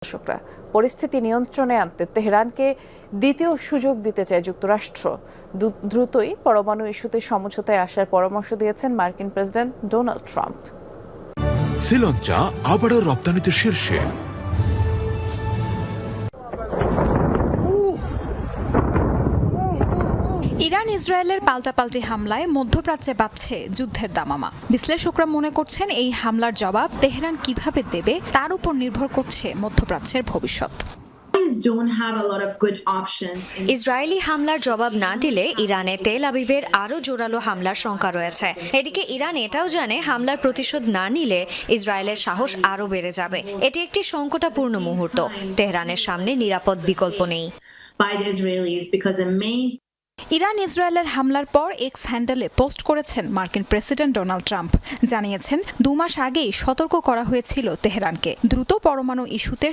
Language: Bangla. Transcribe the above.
দর্শকরা, পরিস্থিতি নিয়ন্ত্রণে আনতে তেহরানকে দ্বিতীয় সুযোগ দিতে চায় যুক্তরাষ্ট্র। দ্রুতই পরমাণু ইস্যুতে সমঝোতায় আসার পরামর্শ দিয়েছেন মার্কিন প্রেসিডেন্ট ডোনাল্ড ট্রাম্প। শ্রীলঙ্কা আবারও রপ্তানিতে শীর্ষে। ইরান ইসরায়েলের পাল্টাপাল্টি হামলায় মধ্যপ্রাচ্যে বাড়ছে যুদ্ধের দামামা। বিশ্লেষকরা মনে করছেন এই হামলার জবাব তেহরান কিভাবে দেবে তার উপর নির্ভর করছে মধ্যপ্রাচ্যের ভবিষ্যৎ। ইসরায়েলি হামলার জবাব না দিলে ইরানে তেল আবিবের আরও জোরালো হামলার শঙ্কা রয়েছে। এদিকে ইরান এটাও জানে হামলার প্রতিশোধ না নিলে ইসরায়েলের সাহস আরও বেড়ে যাবে। এটি একটি সংকটাপূর্ণ মুহূর্ত। তেহরানের সামনে নিরাপদ বিকল্প নেই। ইরান ইসরায়েলের হামলার পর এক্স হ্যান্ডেলে পোস্ট করেছেন মার্কিন প্রেসিডেন্ট ডোনাল্ড ট্রাম্প। জানিয়েছেন 2 মাস আগেই সতর্ক করা হয়েছিল তেহরানকে দ্রুত পরমাণু ইস্যুতে